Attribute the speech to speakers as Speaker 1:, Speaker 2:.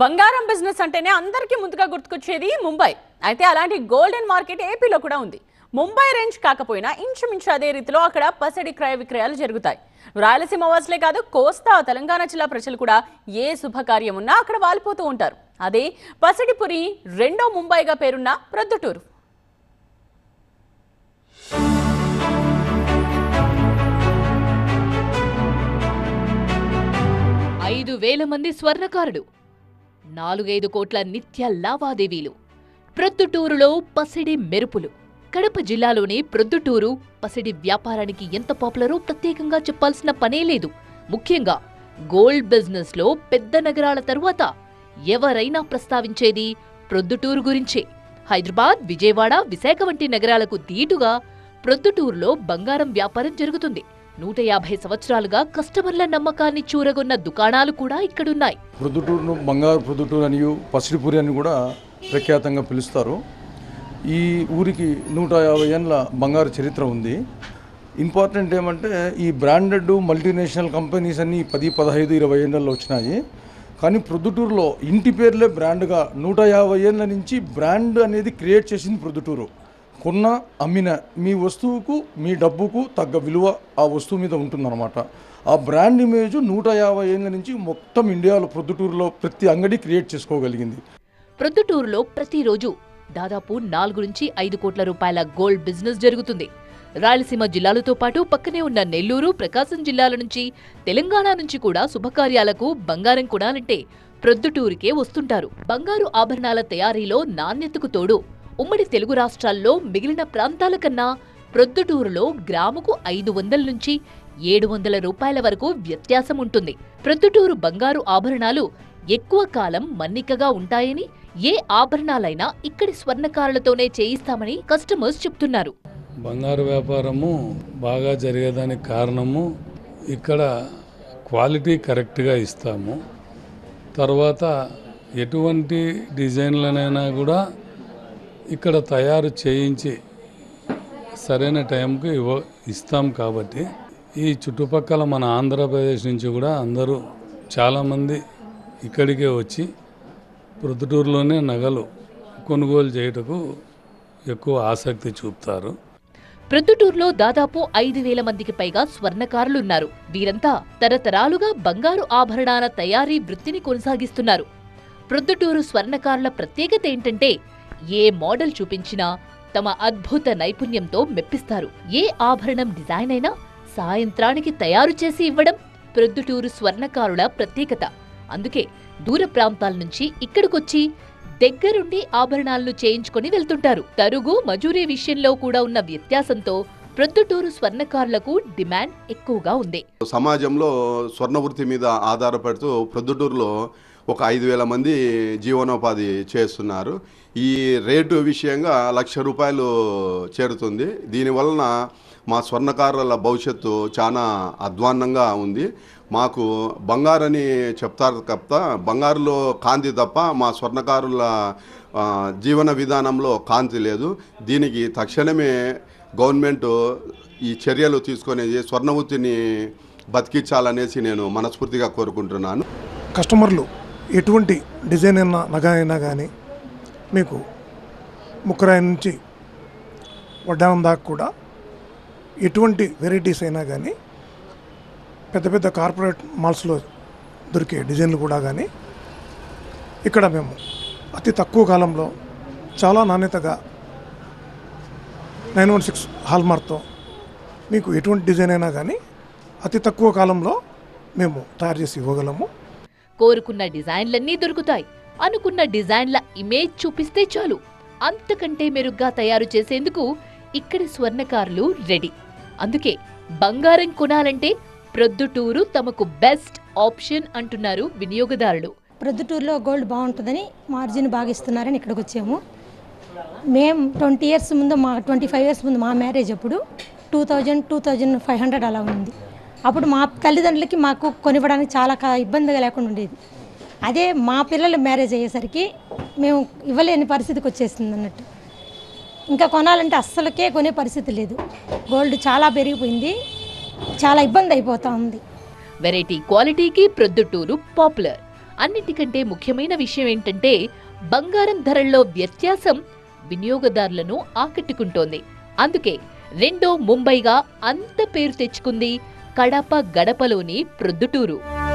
Speaker 1: బంగారం బిజినెస్ అంటేనే అందరికీ ముందుగా గుర్తుకొచ్చేది ముంబై. అయితే అలాంటి గోల్డెన్ మార్కెట్ ఏపీలో కూడా ఉంది. ముంబై రేంజ్ కాకపోయినా ఇంచుమించు అదే రీతిలో అక్కడ పసిడి క్రయ విక్రయాలు జరుగుతాయి. రాయలసీమ వాసులే కాదు, కోస్తా తెలంగాణ జిల్లా ప్రజలు కూడా ఏ శుభకార్యం ఉన్నా అక్కడ వాలిపోతూ ఉంటారు. అదే పసిడిపురి రెండో ముంబైగా పేరున్న ప్రొద్దుటూరు.
Speaker 2: ఐదు వేల మంది స్వర్ణకారులు, 4-5 కోట్ల నిత్య లావాదేవీలు. ప్రొద్దుటూరులో పసిడి మెరుపులు. కడప జిల్లాలోని ప్రొద్దుటూరు పసిడి వ్యాపారానికి ఎంత పాపులరో ప్రత్యేకంగా చెప్పాల్సిన పనే లేదు. ముఖ్యంగా గోల్డ్ బిజినెస్ లో పెద్ద నగరాల తరువాత ఎవరైనా ప్రస్తావించేది ప్రొద్దుటూరు గురించే. హైదరాబాద్, విజయవాడ, విశాఖ వంటి నగరాలకు దీటుగా ప్రొద్దుటూరులో బంగారం వ్యాపారం జరుగుతుంది. 150 సంవత్సరాలుగా కస్టమర్ల నమ్మకాన్ని చూరగొన్న దుకాణాలు కూడా ఇక్కడున్నాయి.
Speaker 3: ప్రొద్దుటూరును బంగారు ప్రొద్దుటూరు అని, పసిడిపురి అని కూడా ప్రఖ్యాతంగా పిలుస్తారు. ఈ ఊరికి 150 ఏళ్ళ బంగారు చరిత్ర ఉంది. ఇంపార్టెంట్ ఏమంటే ఈ బ్రాండెడ్ మల్టీనేషనల్ కంపెనీస్ అన్నీ 10, 15, 20 ఏళ్ళలో వచ్చినాయి. కానీ ప్రొద్దుటూరులో ఇంటి పేర్లే బ్రాండ్గా 150 ఏళ్ళ నుంచి బ్రాండ్ అనేది క్రియేట్ చేసింది ప్రొద్దుటూరు. కొన్న అమ్మిన మీ వస్తువుకు, మీ డబ్బుకు తగ్గ విలువ ఆ వస్తువు మీద ఉంటుందన్నమాట. ఆ బ్రాండ్ ఇమేజ్ 150 ఏళ్ళ నుంచి మొత్తం ఇండియాలో ప్రొద్దుటూరులో ప్రతి అంగడి క్రియేట్ చేసుకోగలిగింది.
Speaker 2: ప్రొద్దుటూరులో ప్రతిరోజు దాదాపు 4 నుంచి 5 కోట్ల రూపాయల గోల్డ్ బిజినెస్ జరుగుతుంది. రాయలసీమ జిల్లాలతో పాటు పక్కనే ఉన్న నెల్లూరు, ప్రకాశం జిల్లాల నుంచి, తెలంగాణ నుంచి కూడా శుభకార్యాలకు బంగారం కొనాలంటే ప్రొద్దుటూరుకే వస్తుంటారు. బంగారు ఆభరణాల తయారీలో నాణ్యతకు తోడు ఉమ్మడి తెలుగు రాష్ట్రాల్లో మిగిలిన ప్రాంతాల కన్నా ప్రొద్దుటూరులో గ్రాముకు 500 నుంచి 700 రూపాయల వరకు వ్యత్యాసం ఉంటుంది. ప్రొద్దుటూరు బంగారు ఆభరణాలు ఎక్కువ కాలం మన్నికగా ఉంటాయని, ఏ ఆభరణాలైనా ఇక్కడి స్వర్ణకారులతోనే చేయిస్తామని కస్టమర్స్ చెప్తున్నారు.
Speaker 4: బంగారు వ్యాపారము బాగా జరిగేదానికి కారణము ఇక్కడ క్వాలిటీ కరెక్ట్గా ఇస్తాము. తర్వాత ఎటువంటి డిజైన్లనైనా కూడా ఇక్కడ తయారు చేయించి సరైన టైంకి ఇస్తాం. కాబట్టి ఈ చుట్టుపక్కల మన ఆంధ్రప్రదేశ్ నుంచి కూడా అందరూ చాలామంది ఇక్కడికే వచ్చి ప్రొద్దుటూరులోనే నగలు కొనుగోలు చేయుటకు ఎక్కువ ఆసక్తి చూపుతారు.
Speaker 2: ప్రొద్దుటూరులో దాదాపు 5,000 మందికి పైగా స్వర్ణకారులున్నారు. వీరంతా తరతరాలుగా బంగారు ఆభరణాల తయారీ వృత్తిని కొనసాగిస్తున్నారు. ప్రొద్దుటూరు స్వర్ణకారుల ప్రత్యేకత ఏంటంటే ఏ మోడల్ చూపించినా తమ అద్భుత నైపుణ్యంతో మెప్పిస్తారు. ఏ ఆభరణం డిజైన్ అయినా సాయంత్రానికి తయారు చేసి ఇవ్వడం ప్రొద్దుటూరు స్వర్ణకారుల ప్రత్యేకత. అందుకే దూర ప్రాంతాల నుంచి ఇక్కడికొచ్చి దగ్గరుండి ఆభరణాలను చేయించుకొని వెళ్తుంటారు. తరుగు, మజూరీ విషయంలో కూడా ఉన్న వ్యత్యాసంతో ప్రొద్దుటూరు స్వర్ణకారులకు డిమాండ్ ఎక్కువగా ఉంది.
Speaker 5: సమాజంలో స్వర్ణ వృత్తి మీద ఆధారపడుతూ ప్రొద్దుటూరులో ఒక 5,000 మంది జీవనోపాధి చేస్తున్నారు. ఈ రేటు విషయంగా ₹1,00,000 చేరుతుంది. దీనివలన మా స్వర్ణకారుల భవిష్యత్తు చాలా అధ్వాన్నంగా ఉంది. మాకు బంగారని చెప్తారు తప్ప, బంగారులో కాంతి తప్ప మా స్వర్ణకారుల జీవన విధానంలో కాంతి లేదు. దీనికి తక్షణమే గవర్నమెంట్ ఈ చర్యలు తీసుకునేది స్వర్ణ వృత్తిని బతికించాలనేసి నేను మనస్ఫూర్తిగా కోరుకుంటున్నాను.
Speaker 6: కస్టమర్లు ఎటువంటి డిజైన్ అయినా, నగ అయినా కానీ మీకు ముక్కరాయి నుంచి వడ్డానం దాకా కూడా ఎటువంటి వెరైటీస్ అయినా కానీ పెద్ద పెద్ద కార్పొరేట్ మాల్స్లో దొరికే డిజైన్లు కూడా కానీ ఇక్కడ మేము అతి తక్కువ కాలంలో చాలా నాణ్యతగా 916 హాల్మార్క్తో మీకు ఎటువంటి డిజైన్ అయినా కానీ అతి తక్కువ కాలంలో మేము తయారు చేసి ఇవ్వగలము.
Speaker 2: కోరుకున్న డిజైన్లన్నీ దొరుకుతాయి. అనుకున్న డిజైన్ల ఇమేజ్ చూపిస్తే చాలు, అంతకంటే మెరుగ్గా తయారు చేసేందుకు ఇక్కడి స్వర్ణకారులు రెడీ. అందుకే బంగారం కొనాలంటే ప్రొద్దుటూరు తమకు బెస్ట్ ఆప్షన్ అంటున్నారు వినియోగదారులు.
Speaker 7: ప్రొద్దుటూరులో గోల్డ్ బాగుంటుందని మార్జిన్ బాగా ఇస్తున్నారని ఇక్కడికి వచ్చాము. మేము 20 ఇయర్స్ ముందు, 25 ఇయర్స్ ముందు మా మ్యారేజ్ అప్పుడు 2,000-2,500 అలా ఉంది. అప్పుడు మా తల్లిదండ్రులకి మాకు కొనివ్వడానికి చాలా ఇబ్బందిగా లేకుండా ఉండేది. అదే మా పిల్లల మ్యారేజ్ అయ్యేసరికి మేము ఇవ్వలేని పరిస్థితికి వచ్చేసింది అన్నట్టు. ఇంకా కొనాలంటే అస్సలకే కొనే పరిస్థితి లేదు. గోల్డ్ చాలా పెరిగిపోయింది, చాలా ఇబ్బంది అయిపోతూ ఉంది.
Speaker 2: వెరైటీ క్వాలిటీకి ప్రొద్దుటూరు పాపులర్. అన్నిటికంటే ముఖ్యమైన విషయం ఏంటంటే బంగారం ధరల్లో వ్యత్యాసం వినియోగదారులను ఆకట్టుకుంటోంది. అందుకే రెండో ముంబైగా అంత పేరు తెచ్చుకుంది కడప గడపలోని ప్రొద్దుటూరు.